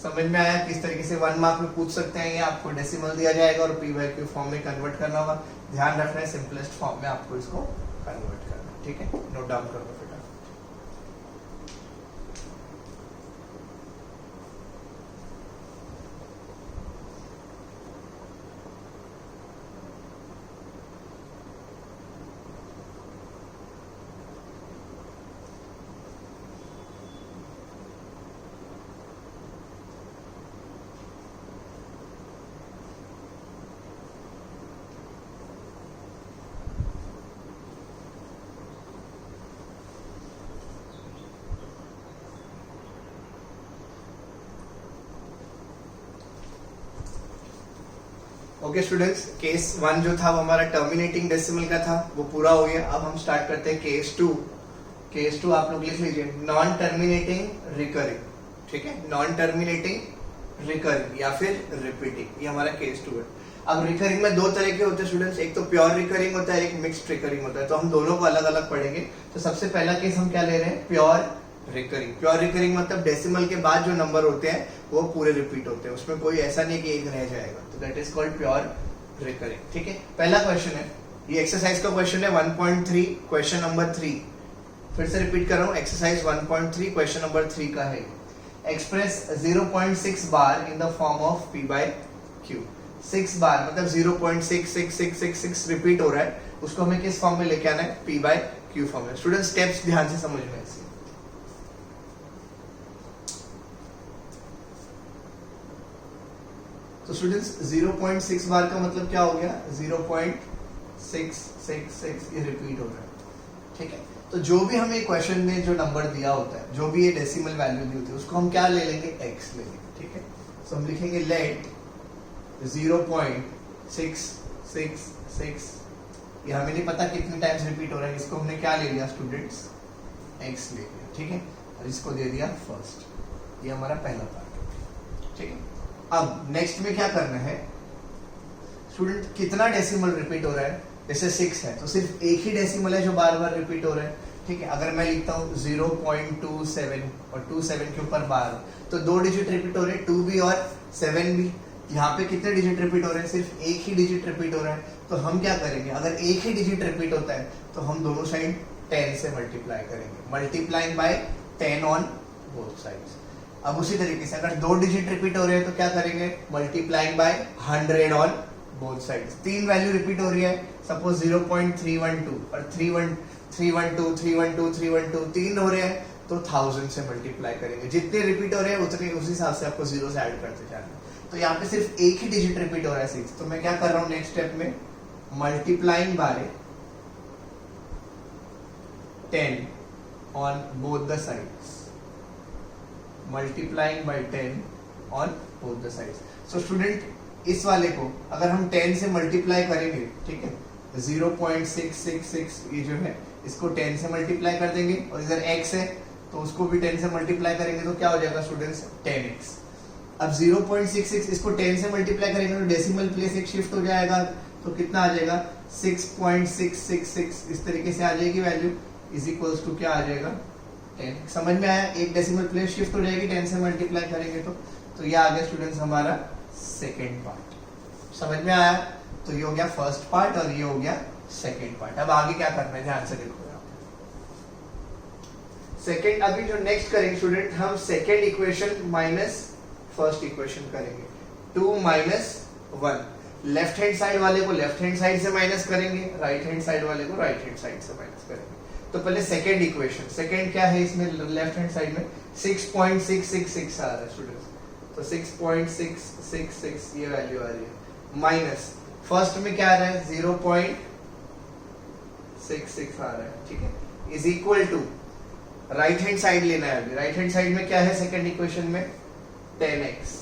समझ में आया किस तरीके से 1 मार्क में पूछ सकते हैं। ये आपको डेसिमल दिया जाएगा और P/Q फॉर्म में कन्वर्ट करना होगा। ध्यान रखना है सिंपलेस्ट फॉर्म में आपको इसको कन्वर्ट करना है। ठीक है, नोट डाउन कर लो बेटा। ओके स्टूडेंट्स, केस 1 जो था वो हमारा टर्मिनेटिंग डेसिमल का था, वो पूरा हो गया। अब हम स्टार्ट करते हैं केस 2। केस 2 आप लोग लिख लीजिए, नॉन टर्मिनेटिंग रिकरिंग। ठीक है, नॉन टर्मिनेटिंग रिकरिंग या फिर रिपीटिंग, ये हमारा केस 2 है। अब रिकरिंग में 2 तरह के होते हैं स्टूडेंट्स, एक तो प्योर रिकरिंग होता है, एक मिक्स्ड रिकरिंग होता है। तो हम दोनों को अलग अलग पढ़ेंगे। तो सबसे पहला केस हम क्या ले रहे हैं, प्योर रिकरिंग। प्योर रिकरिंग मतलब डेसिमल के बाद जो नंबर होते हैं वो पूरे रिपीट होते हैं, उसमें कोई ऐसा नहीं कि एक रह जाएगा। तो that is called pure recurring. ठीक है, पहला क्वेश्चन है, ये एक्सरसाइज का क्वेश्चन है 1.3 क्वेश्चन नंबर 3। फिर से रिपीट कर रहा हूँ, एक्सरसाइज 1.3 क्वेश्चन नंबर 3 का है। Express 0.6 bar in the form of P/Q। 6 बार मतलब 0.66666 रिपीट हो रहा है, उसको हमें किस फॉर्म में लेके आना है, P/Q फॉर्म में। स्टूडेंट स्टेप्स ध्यान से समझ में ऐसे। तो स्टूडेंट्स 0.6 बार का मतलब क्या हो गया 0.666 ये रिपीट हो रहा है। ठीक है, तो जो भी हमें क्वेश्चन में जो नंबर दिया होता है, जो भी ये डेसिमल वैल्यू दी होती है, उसको हम क्या ले लेंगे, x ले लेंगे। ठीक है, तो हम लिखेंगे लेट 0.666, ये हमें नहीं पता कितने टाइम्स रिपीट हो रहा है, इसको हमने क्या ले लिया स्टूडेंट्स, x ले लिया। ठीक है, और इसको दे दिया फर्स्ट, ये हमारा पहला पार्ट। ठीक है, अब नेक्स्ट में क्या करना है स्टूडेंट, कितना डेसिमल रिपीट हो रहा है। जैसे 6 है तो सिर्फ एक ही डेसिमल है जो बार बार रिपीट हो रहा है। ठीक है, अगर मैं लिखता हूँ 0.27 और 27 के ऊपर बार, तो 2 डिजिट रिपीट हो रहे हैं, 2 भी और 7 भी। यहाँ पे कितने डिजिट रिपीट हो रहे हैं, सिर्फ एक ही डिजिट रिपीट हो रहा है। तो हम क्या करेंगे, अगर एक ही डिजिट रिपीट होता है तो हम दोनों साइड 10 से मल्टीप्लाई करेंगे, multiplying by 10 on both sides. अब उसी तरीके से अगर 2 डिजिट रिपीट हो रहे हैं तो क्या करेंगे, multiplying by 100 on both sides. 3 value repeat हो रही है, सपोज 0.312 और 312 312 312 3 हो रहे हैं, तो 1000 से मल्टीप्लाई करेंगे। जितने रिपीट हो रहे हैं उतने उस हिसाब से आपको 0 से ऐड करते जाना। तो यहाँ पे सिर्फ एक ही डिजिट रिपीट हो रहा है 6, तो मैं क्या कर रहा हूँ नेक्स्ट स्टेप में, multiplying by 10 on both the sides. Multiplying by 10 on both the sides. So student इस वाले को अगर हम 10 से मल्टीप्लाई करेंगे, ठीक है, 0.666 ये जो है इसको 10 से मल्टीप्लाई कर देंगे और इधर x है तो उसको भी 10 से मल्टीप्लाई करेंगे तो क्या हो जाएगा स्टूडेंट्स 10x। अब 0.66 इसको 10 से मल्टीप्लाई करेंगे तो डेसिमल प्लेस एक शिफ्ट हो जाएगा तो कितना आ जाएगा 6.666 इस तरीके से आ जाएगी वैल्यू इज इक्वल्स टू क्या आ जाएगा 10। समझ में आया, एक डेसिमल प्लेस शिफ्ट हो जाएगी 10 से मल्टीप्लाई करेंगे तो ये आ गया स्टूडेंट्स हमारा सेकेंड पार्ट। समझ में आया, तो ये हो गया फर्स्ट पार्ट और ये हो गया सेकेंड पार्ट। अब आगे क्या करना है ध्यान से देखो। सेकेंड अभी जो नेक्स्ट करेंगे स्टूडेंट हम second equation minus first equation करेंगे। 2 माइनस 1 लेफ्ट हैंड साइड वाले को लेफ्ट हैंड साइड से माइनस करेंगे, राइट हैंड साइड वाले को राइट हैंड साइड से माइनस करेंगे। तो पहले सेकेंड इक्वेशन, सेकेंड क्या है इसमें लेफ्ट हैंड साइड में 6.666 आ रहा है स्टूडेंट्स, तो 6.666 ये वैल्यू आ रही है माइनस फर्स्ट में क्या आ रहा है 0.66 आ रहा है, ठीक है, is equal to right hand side लेना है। अभी राइट हैंड साइड में क्या है सेकेंड इक्वेशन में 10x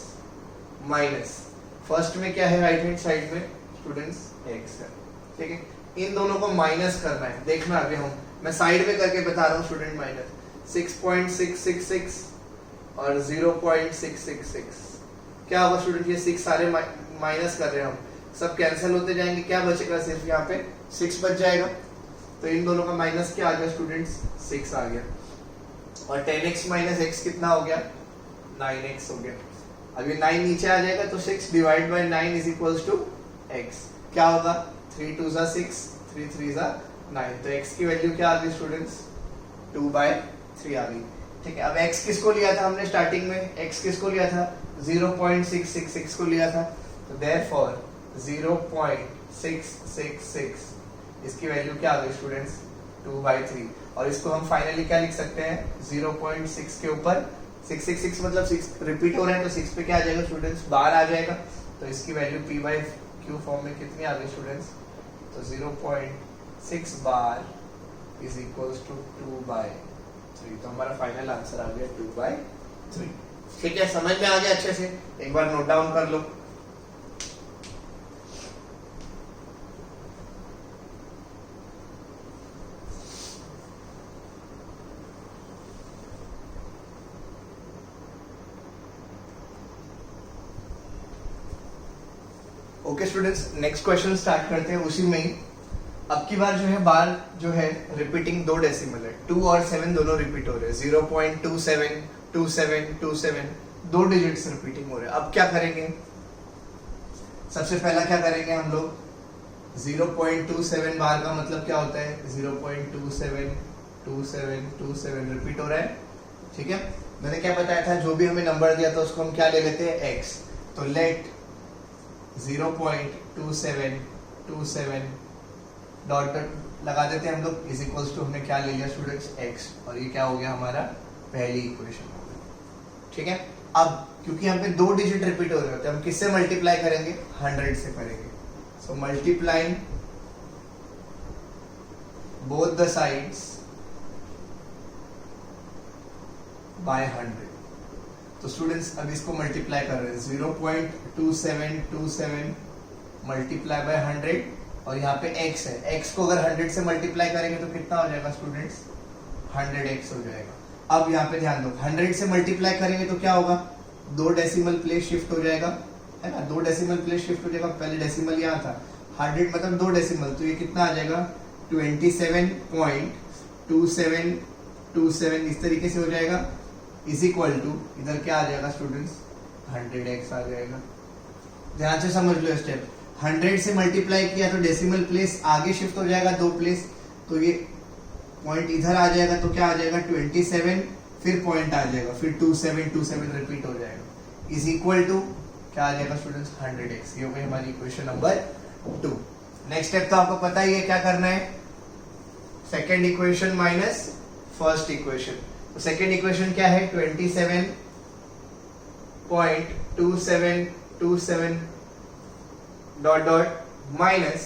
माइनस फर्स्ट में क्या है राइट हैंड साइड में स्टूडेंट्स x है, ठीक है। इन दोनों को माइनस करना है, देखना अभी मैं साइड में करके बता रहा हूँ स्टूडेंट। माइनस 6.666 और 0.666 क्या होगा स्टूडेंट, ये 6 सारे माइनस कर रहे हैं हम, सब कैंसिल होते जाएंगे, क्या बचेगा सिर्फ यहाँ पे 6 बच जाएगा। तो इन दोनों का माइनस क्या आ गया स्टूडेंट्स 6 आ गया और 10x माइनस x कितना हो गया 9x हो गया। अब ये 9 नीचे आ जाएगा तो 6 divide by 9 is equals to x, क्या होगा 3 2 6 3 3 9, तो x की वैल्यू क्या आ गई स्टूडेंट्स 2/3 आ गई, ठीक है। अब x किसको लिया था हमने स्टार्टिंग में, x किसको लिया था 0.666 को लिया था, तो देयरफॉर 0.666 इसकी वैल्यू क्या आ गई स्टूडेंट्स 2/3 और इसको हम फाइनली क्या लिख सकते हैं 0.6 के ऊपर 666 मतलब 6 रिपीट हो रहे हैं तो 6 पे क्या आ जाएगा स्टूडेंट्स बार आ जाएगा, तो इसकी वैल्यू p/q फॉर्म में कितनी आ गई स्टूडेंट्स, तो 0.6 बार इज इक्वल्स टू 2/3, तो हमारा फाइनल आंसर आ गया 2/3। ठीक है, समझ में आ गया अच्छे से, एक बार नोट डाउन कर लो। Okay students, next question start करते हैं उसी में ही। अब की बार जो है बार जो है रिपीटिंग 2 डेसिमल है, 2 और 7 दोनों रिपीट हो रहे हैं, 0.27 27 27 2 डिजिट्स रिपीटिंग हो रहे हैं। अब क्या करेंगे, सबसे पहला क्या करेंगे हम लोग 0.27 बार का मतलब क्या होता है 0.27 27 27 रिपीट हो रहा है, ठीक है। मैंने क्या बताया था, जो भी हमें नंबर दिया था उसको हम क्या ले लेते हैं x, तो लेट 0.2727 डॉट डॉट लगा देते हैं हम लोग, इज इक्वल्स टू हमने क्या ले लिया स्टूडेंट्स x, और ये क्या हो गया हमारा पहली इक्वेशन हो गई, ठीक है। अब क्योंकि यहाँ पे 2 डिजिट रिपीट हो रहे होते हैं, हम किससे मल्टीप्लाई करेंगे 100 से करेंगे, so multiplying both the sides by 100। तो स्टूडेंट्स अब इसको मल्टीप्लाई कर रहे हैं 0.2727 मल्टीप्लाई बाय 100 और यहाँ पे x है, x को अगर 100 से मल्टीप्लाई करेंगे तो कितना हो जाएगा स्टूडेंट्स 100x हो जाएगा। अब यहाँ पे ध्यान दो, 100 से मल्टीप्लाई करेंगे तो क्या होगा 2 डेसिमल प्लेस शिफ्ट हो जाएगा, है ना, 2 डेसिमल प्लेस शिफ्ट हो जाएगा। पहले डेसिमल यहाँ था 100 मतलब 2 डेसिमल, तो ये कितना आ जाएगा 27.2727 इस तरीके से हो जाएगा, इज इक्वल टू इधर क्या आ जाएगा स्टूडेंट्स 100x आ जाएगा। ध्यान से समझ लो स्टेप, 100 से मल्टीप्लाई किया तो डेसिमल प्लेस आगे शिफ्ट हो जाएगा 2 प्लेस, तो ये पॉइंट इधर आ जाएगा, तो क्या आ जाएगा 27 फिर पॉइंट आ जाएगा, फिर 2727 रिपीट हो जाएगा, इज इक्वल टू क्या आ जाएगा स्टूडेंट्स 100x। ये हो गई हमारी इक्वेशन नंबर 2। नेक्स्ट स्टेप तो आपको पता ही है क्या करना है, second equation minus first equation. तो सेकेंड इक्वेशन क्या है 27.2727 dot dot minus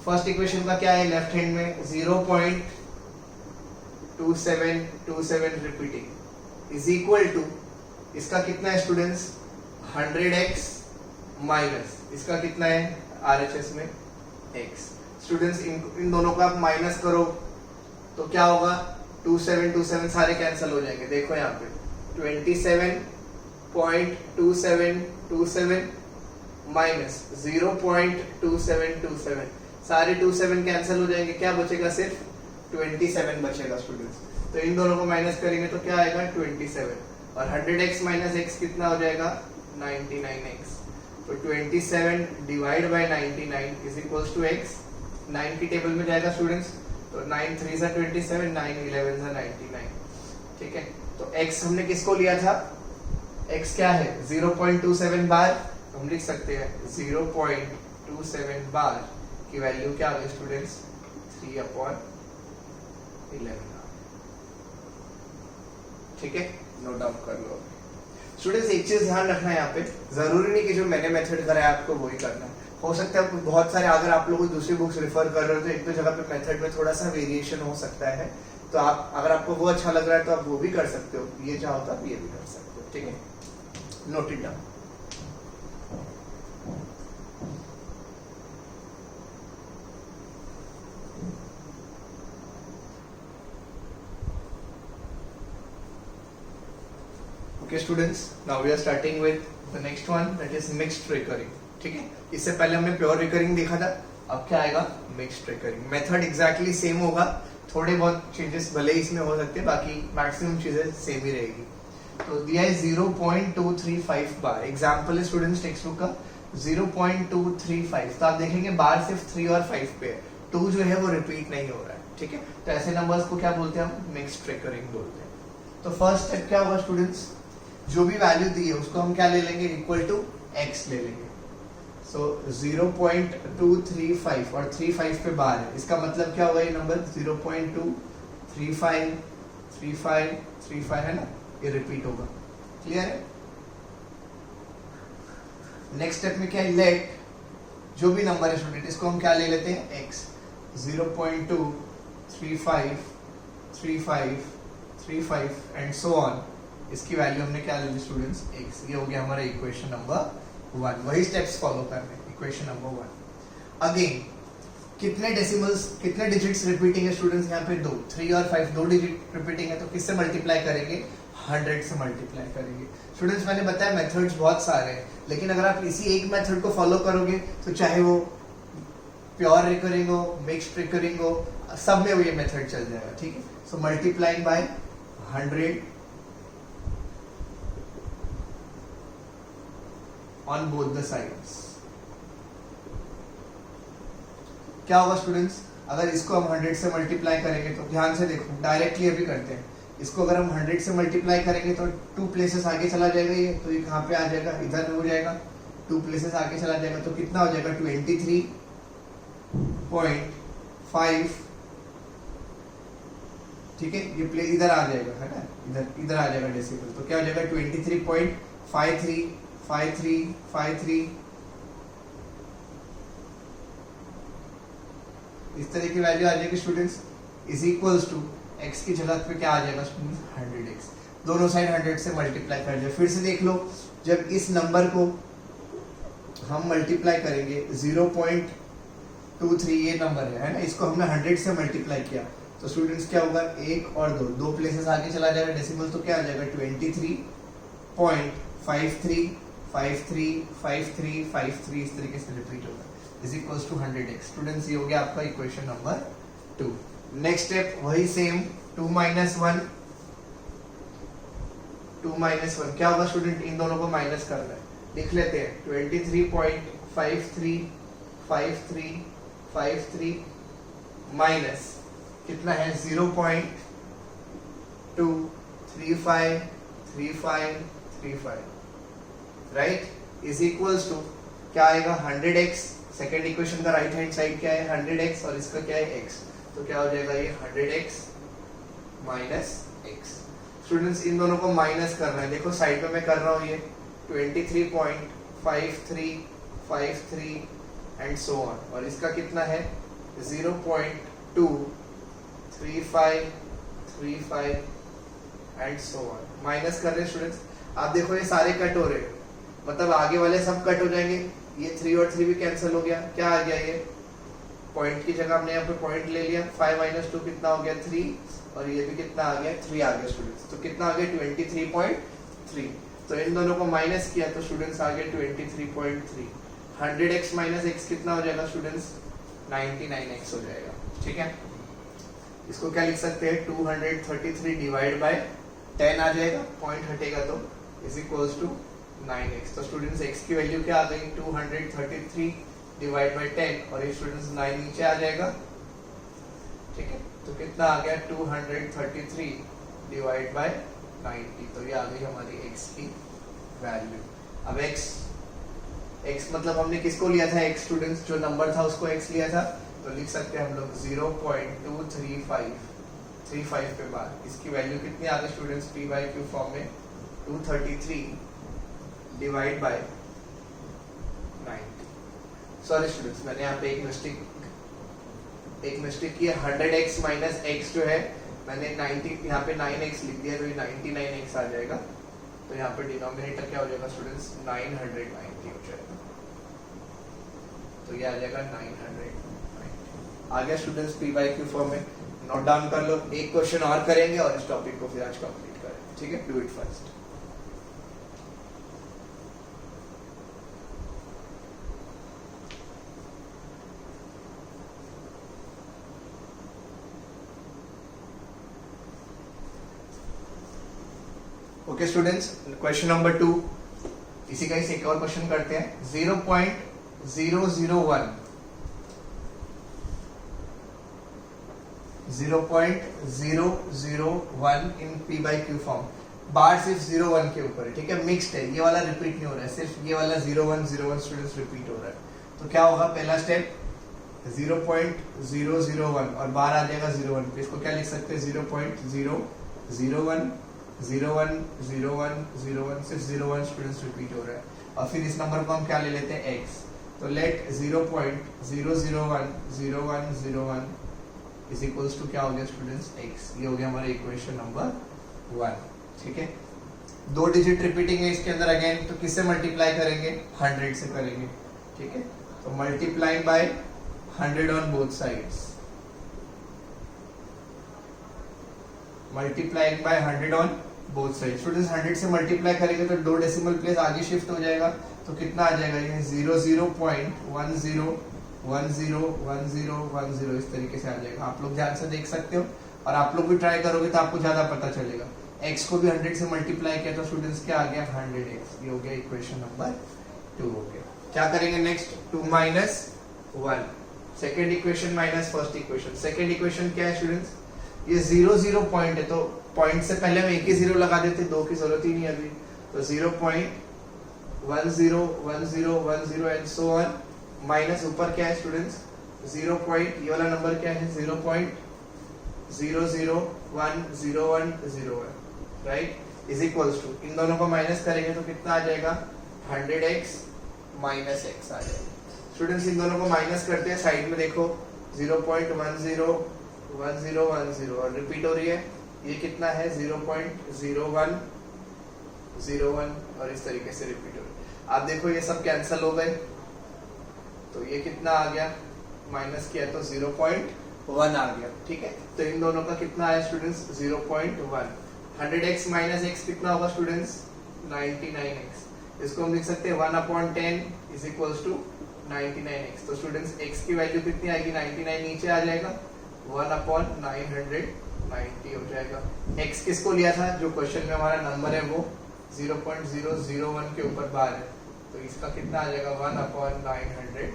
first equation का क्या है लेफ्ट हैंड में 0.2727 रिपीटिंग, इज इक्वल टू, इसका कितना है स्टूडेंट्स 100x माइनस इसका कितना है RHS में x। स्टूडेंट्स इन दोनों को आप माइनस करो तो क्या होगा 2727 सारे कैंसिल हो जाएंगे। देखो यहाँ पे 27.2727 माइनस 0.2727 सारे 27 कैंसिल हो जाएंगे, क्या बचेगा सिर्फ 27 बचेगा स्टूडेंट्स। तो इन दोनों को माइनस करेंगे तो क्या आएगा 27 और 100x माइनस x कितना हो जाएगा 99x। तो 27 divide by 99 is equals to x। 9 की टेबल में जाएगा स्टूडेंट्स तो 9 3 सा 27 9 11 सा 99। ठीक है, तो x हमने किसको लिया था, x क्या है 0.27 बार, हम लिख सकते हैं 0.27 बार की वैल्यू क्या आ गई स्टूडेंट्स 3/11। ठीक है, नोट डाउन कर लो। स्टूडेंट्स एक चीज ध्यान रखना है यहाँ पे, जरूरी नहीं कि जो मैंने मेथड करा है आपको वही करना है। हो सकता है बहुत सारे, अगर आप लोग दूसरी बुक्स रेफर कर रहे हो तो एक दो जगह पे मेथड में थोड़ा सा वेरिएशन हो सकता है, तो आप अगर आपको वो अच्छा लग रहा है तो आप वो भी कर सकते हो, ये चाहो तो आप ये भी कर सकते हो। ठीक है, note it down. Okay students, now we are starting with the next one, that is mixed recurring। ठीक है, इससे पहले हमने प्योर रिकरिंग देखा था, अब क्या आएगा mixed recurring. Method exactly same होगा, थोड़े बहुत चेंजेस भले ही इसमें हो सकते हैं, बाकी मैक्सिमम चीजें सेम ही रहेगी। तो दिया है 0.235 बार, एग्जाम्पल है स्टूडेंट्स टेक्स्ट बुक का 0.235। तो आप देखेंगे बार सिर्फ 3 और 5 पे है, 2 जो है वो रिपीट नहीं हो रहा है। ठीक है, तो ऐसे नंबर्स को क्या बोलते हैं हम मिक्स्ड रिकरिंग बोलते हैं। तो फर्स्ट स्टेप क्या होगा स्टूडेंट्स, जो भी वैल्यू दी है उसको हम क्या ले लेंगे इक्वल टू x ले लेंगे। सो 0.235 और 35 पे बार है, इसका मतलब क्या होगा ये नंबर 0.235 है ना, ये रिपीट होगा। क्लियर है। नेक्स्ट स्टेप में क्या है, लेट जो भी नंबर है स्टूडेंट इसको हम क्या ले लेते हैं x। 0.235 एंड सो ऑन, इसकी वैल्यू हमने क्या ले ली स्टूडेंट्स x। ये हो गया हमारा इक्वेशन नंबर 1। वही स्टेप्स फॉलो करने, इक्वेशन नंबर 1। अगेन कितने डेसिमल्स, कितने डिजिट्स रिपीटिंग है स्टूडेंट्स, यहाँ पे 2, 3 और 5 2 डिजिट रिपीटिंग है, तो किससे मल्टीप्लाई करेंगे 100 से मल्टीप्लाई करेंगे। स्टूडेंट्स मैंने बताया मेथड्स बहुत सारे हैं, लेकिन अगर आप इसी एक मेथड को फॉलो करोगे तो चाहे वो प्योर रिकरिंग हो मिक्स्ड रिकरिंग हो, सब में वो ये मेथड चल जाएगा। ठीक है, सो multiplying by 100 on both the sides। क्या होगा स्टूडेंट्स, अगर इसको हम 100 से मल्टीप्लाई करेंगे तो ध्यान से देखो, डायरेक्टली अभी करते हैं। इसको अगर हम 100 से मल्टीप्लाई करेंगे तो 2 प्लेसेस आगे चला जाएगा ये, तो ये कहाँ पे आ जाएगा, इधर हो जाएगा। 2 प्लेसेस आगे चला जाएगा तो कितना हो जाएगा 23.5। ठीक है, ये प्ले इधर आ जाएगा है ना, इधर आ जाएगा डेसिमल, तो क्या हो जाएगा 23.53 इस तरह की वैल्यू आ जाएगी students, is equals to x की जगह पे क्या आ जाएगा स्टूडेंट्स 100x। दोनों साइड 100 से मल्टीप्लाई कर दिया। फिर से देख लो, जब इस नंबर को हम मल्टीप्लाई करेंगे 0.23 ये नंबर है ना, इसको हमने 100 से मल्टीप्लाई किया तो स्टूडेंट्स क्या होगा 1 और 2 प्लेसेस आगे चला जाएगा डेसिमल, तो क्या आ जाएगा 23.53 इस तरीके से रिपीट होगा, is equals to 100x। Students ये हो गया आपका इक्वेशन नंबर 2। नेक्स्ट स्टेप वही सेम, 2 माइनस 1 क्या होगा स्टूडेंट, इन दोनों को माइनस करना है, लिख लेते हैं 23.53 माइनस कितना है 0.235 राइट, इज इक्वल्स टू क्या आएगा 100x। सेकेंड इक्वेशन का राइट हैंड साइड क्या है 100x और इसका क्या है x, तो क्या हो जाएगा ये 100x minus x। Students in दोनों को माइनस करना है, देखो साइड में मैं कर रहा हूँ ये 23.53 एंड सो ऑन, और इसका कितना है 0.235 एंड सो ऑन। माइनस कर रहे हैं स्टूडेंट्स, आप देखो ये सारे कट हो रहे हैं, मतलब आगे वाले सब कट हो जाएंगे। ये 3 और 3 भी कैंसिल हो गया, क्या आ गया, ये पॉइंट की जगह हमने यहाँ पे पॉइंट ले लिया। 5 - 2 कितना हो गया 3, और ये भी कितना आ गया 3 आ गया स्टूडेंट्स। तो कितना आ गया 23.3। तो इन दोनों को माइनस किया तो स्टूडेंट्स आ गया 23.3। 100x माइनस x कितना हो जाएगा स्टूडेंट्स, 99x हो जाएगा। ठीक है, इसको क्या लिख सकते हैं, 233 डिवाइड बाय 10 आ जाएगा, पॉइंट हटेगा तो इज इक्वल्स टू 9x। तो स्टूडेंट्स x की वैल्यू क्या आ गई 233 डिवाइड बाय 10, और ये स्टूडेंट्स 9 नीचे आ जाएगा। ठीक है, तो कितना आ गया 233 डिवाइड बाय 90, तो ये आ गई हमारी x की वैल्यू। अब x मतलब हमने किसको लिया था, x स्टूडेंट्स जो नंबर था उसको x लिया था, तो लिख सकते हैं हम लोग 0.235 पे बार। इसकी वैल्यू कितनी आ गई students, p by Q form में 233 डिवाइड बाय 90। सॉरी स्टूडेंट्स, मैंने यहाँ पे एक मिस्टेक की है। 100x माइनस x जो है मैंने 90 यहाँ पे 9x लिख दिया, तो ये 99x आ जाएगा। तो यहाँ पे डिनोमिनेटर क्या हो जाएगा स्टूडेंट्स, 990 हो जाएगा। तो ये आ जाएगा 990 आ गया students p by Q form में। नोट डाउन कर लो, एक क्वेश्चन और करेंगे और इस टॉपिक को फिर आज कंप्लीट करेंगे। ठीक है, do it first. Okay students, question number 2, इसी का ही एक और क्वेश्चन करते हैं। 0.001 इन p बाई क्यू फॉर्म। बार सिर्फ 0 1 के ऊपर है, ठीक है, मिक्स्ड है, ये वाला रिपीट नहीं हो रहा है, सिर्फ ये वाला 0 1 स्टूडेंट्स रिपीट हो रहा है। तो क्या होगा, पहला स्टेप 0.001 और बार आ जाएगा 0 1, इसको क्या लिख सकते हैं 0.001 सिर्फ 0 1 स्टूडेंट्स रिपीट हो रहा है। और फिर इस नंबर को हम क्या ले लेते हैं x। तो लेट 0.001 इज इक्वल्स टू क्या हो गया स्टूडेंट्स x। ये हो गया हमारा इक्वेशन नंबर 1। ठीक है, 2 डिजिट रिपीटिंग है इसके अंदर अगेन, तो किससे मल्टीप्लाई करेंगे, 100 से करेंगे। ठीक है, तो multiplying by 100 on both sides, multiplying by 100 on both side. Students 100 से मल्टीप्लाई करेंगे तो 2 डेसिमल प्लेस आगे शिफ्ट हो जाएगा, तो कितना आ जाएगा, ये 00.101010 इस तरीके से आ जाएगा। आप लोग ध्यान से देख सकते हो, और आप लोग भी ट्राई करोगे तो आपको ज्यादा पता चलेगा। x को भी 100 से मल्टीप्लाई किया तो स्टूडेंट्स क्या आ गया 100x। ये हो गया इक्वेशन नंबर 2 हो गया। क्या करेंगे next, 2 - 1, second equation minus first equation. Second equation क्या है स्टूडेंट्स, ये 0 पॉइंट है, तो पॉइंट से पहले हम एक ही 0 लगा देते, 2 की जरूरत ही नहीं अभी। तो 0.1010 एंड सो ऑन, माइनस ऊपर क्या है स्टूडेंट्स 0 पॉइंट, ये वाला नंबर क्या है 0.001010, राइट, इज इक्वल्स टू, इन दोनों को माइनस करेंगे तो कितना आ जाएगा 100x माइनस x आ जाएगा। स्टूडेंट्स इन दोनों को माइनस करते हैं, साइड में देखो 0.1010 और रिपीट हो रही है, ये कितना है 0.0101 और इस तरीके से रिपीट हो रही है। आप देखो ये सब कैंसिल हो गए, तो ये कितना आ गया, माइनस किया तो 0.1 आ गया। ठीक है, तो इन दोनों का कितना आया स्टूडेंट्स 0.1। 100x माइनस x कितना होगा स्टूडेंट्स 99x। इसको हम लिख सकते हैं 1/10 इज इक्वल्स टू 99x। तो स्टूडेंट्स x की वैल्यू कितनी आएगी 99 नीचे आ जाएगा, 1/990 हो जाएगा। x किसको लिया था, जो क्वेश्चन में हमारा नंबर है वो 0.001 के ऊपर बार है, तो इसका कितना आ जाएगा 1/990।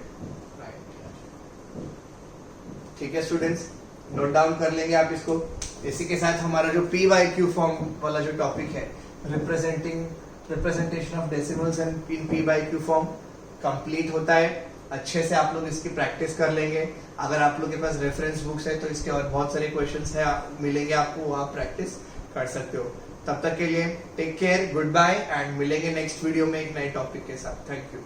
ठीक है स्टूडेंट्स, नोट डाउन कर लेंगे आप इसको। इसी के साथ हमारा जो p बाई क्यू फॉर्म वाला जो टॉपिक है, representation of decimals and p by Q form complete होता है। अच्छे से आप लोग इसकी प्रैक्टिस कर लेंगे। अगर आप लोग के पास रेफरेंस बुक्स है तो इसके और बहुत सारे क्वेश्चंस है मिलेंगे आपको, वो आप प्रैक्टिस कर सकते हो। तब तक के लिए take care, good bye and मिलेंगे नेक्स्ट वीडियो में एक नए टॉपिक के साथ। Thank you.